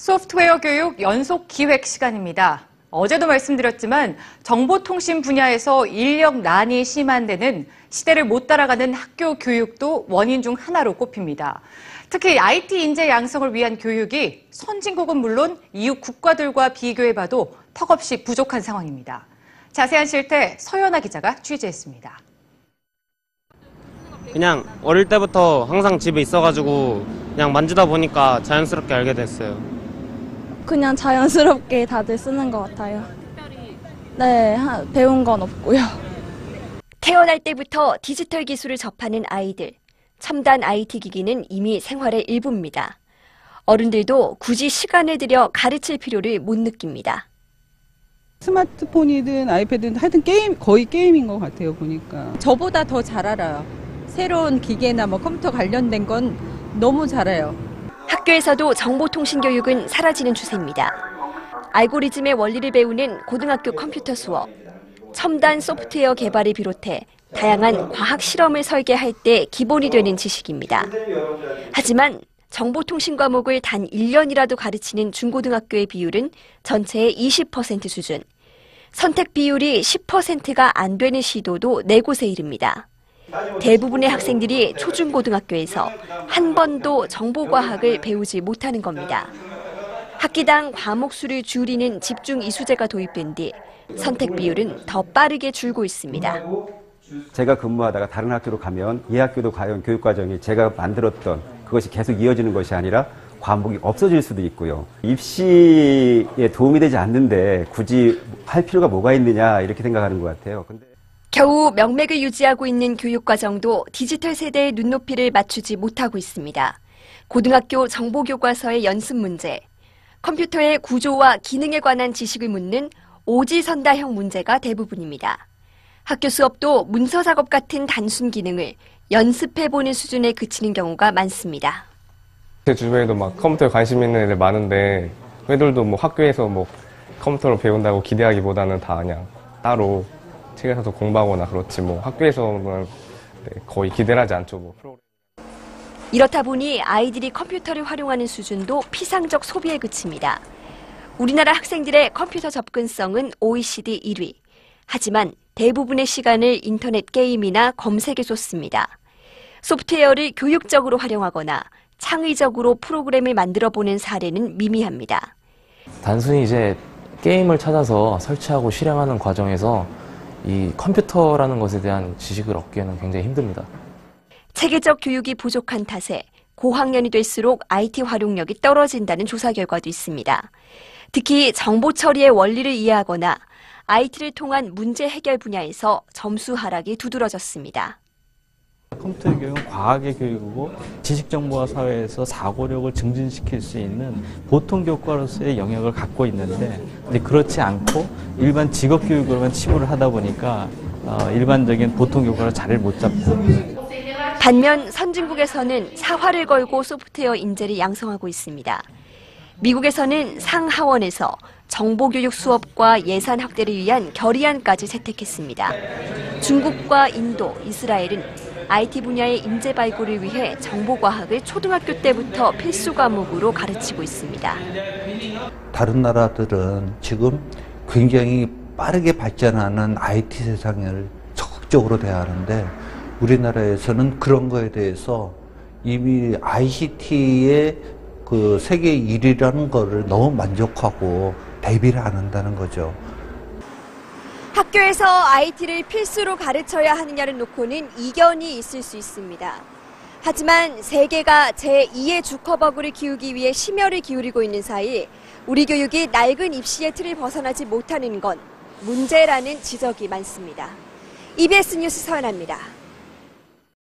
소프트웨어 교육 연속 기획 시간입니다. 어제도 말씀드렸지만 정보통신 분야에서 인력난이 심한 데는 시대를 못 따라가는 학교 교육도 원인 중 하나로 꼽힙니다. 특히 IT 인재 양성을 위한 교육이 선진국은 물론 이웃 국가들과 비교해봐도 턱없이 부족한 상황입니다. 자세한 실태 서연아 기자가 취재했습니다. 그냥 어릴 때부터 항상 집에 있어가지고 그냥 만지다 보니까 자연스럽게 알게 됐어요. 그냥 자연스럽게 다들 쓰는 것 같아요. 네, 배운 건 없고요. 태어날 때부터 디지털 기술을 접하는 아이들. 첨단 IT 기기는 이미 생활의 일부입니다. 어른들도 굳이 시간을 들여 가르칠 필요를 못 느낍니다. 스마트폰이든 아이패드든 하여튼 거의 게임인 것 같아요, 보니까. 저보다 더 잘 알아요. 새로운 기계나 컴퓨터 관련된 건 너무 잘해요. 학교에서도 정보통신 교육은 사라지는 추세입니다. 알고리즘의 원리를 배우는 고등학교 컴퓨터 수업, 첨단 소프트웨어 개발을 비롯해 다양한 과학 실험을 설계할 때 기본이 되는 지식입니다. 하지만 정보통신 과목을 단 1년이라도 가르치는 중고등학교의 비율은 전체의 20% 수준. 선택 비율이 10%가 안 되는 시도도 4곳에 이릅니다. 대부분의 학생들이 초중고등학교에서 한 번도 정보과학을 배우지 못하는 겁니다. 학기당 과목 수를 줄이는 집중 이수제가 도입된 뒤 선택 비율은 더 빠르게 줄고 있습니다. 제가 근무하다가 다른 학교로 가면 이 학교도 과연 교육과정이 제가 만들었던 그것이 계속 이어지는 것이 아니라 과목이 없어질 수도 있고요. 입시에 도움이 되지 않는데 굳이 할 필요가 뭐가 있느냐 이렇게 생각하는 것 같아요. 겨우 명맥을 유지하고 있는 교육과정도 디지털 세대의 눈높이를 맞추지 못하고 있습니다. 고등학교 정보교과서의 연습 문제, 컴퓨터의 구조와 기능에 관한 지식을 묻는 오지선다형 문제가 대부분입니다. 학교 수업도 문서 작업 같은 단순 기능을 연습해보는 수준에 그치는 경우가 많습니다. 제 주변에도 컴퓨터에 관심 있는 애들 많은데 애들도 학교에서 컴퓨터를 배운다고 기대하기보다는 다 그냥 따로 책에서도 공부하거나 그렇지 학교에서는 거의 기대를 하지 않죠. 이렇다 보니 아이들이 컴퓨터를 활용하는 수준도 피상적 소비에 그칩니다. 우리나라 학생들의 컴퓨터 접근성은 OECD 1위. 하지만 대부분의 시간을 인터넷 게임이나 검색에 쏟습니다. 소프트웨어를 교육적으로 활용하거나 창의적으로 프로그램을 만들어보는 사례는 미미합니다. 단순히 게임을 찾아서 설치하고 실행하는 과정에서 이 컴퓨터라는 것에 대한 지식을 얻기에는 굉장히 힘듭니다. 체계적 교육이 부족한 탓에 고학년이 될수록 IT 활용력이 떨어진다는 조사 결과도 있습니다. 특히 정보 처리의 원리를 이해하거나 IT를 통한 문제 해결 분야에서 점수 하락이 두드러졌습니다. 컴퓨터 교육은 과학의 교육이고 지식정보화 사회에서 사고력을 증진시킬 수 있는 보통 교과로서의 영역을 갖고 있는데 그렇지 않고 일반 직업교육으로만 치부를 하다 보니까 일반적인 보통 교과를 자리를 못 잡고. 반면 선진국에서는 사활을 걸고 소프트웨어 인재를 양성하고 있습니다. 미국에서는 상하원에서 정보교육 수업과 예산 확대를 위한 결의안까지 채택했습니다. 중국과 인도, 이스라엘은 IT 분야의 인재 발굴을 위해 정보과학을 초등학교 때부터 필수 과목으로 가르치고 있습니다. 다른 나라들은 지금 굉장히 빠르게 발전하는 IT 세상을 적극적으로 대하는데 우리나라에서는 그런 거에 대해서 이미 ICT의 세계 1위라는 거를 너무 만족하고 대비를 안 한다는 거죠. 학교에서 IT를 필수로 가르쳐야 하느냐를 놓고는 이견이 있을 수 있습니다. 하지만 세계가 제2의 주커버그를 키우기 위해 심혈을 기울이고 있는 사이 우리 교육이 낡은 입시의 틀을 벗어나지 못하는 건 문제라는 지적이 많습니다. EBS 뉴스 서연아입니다.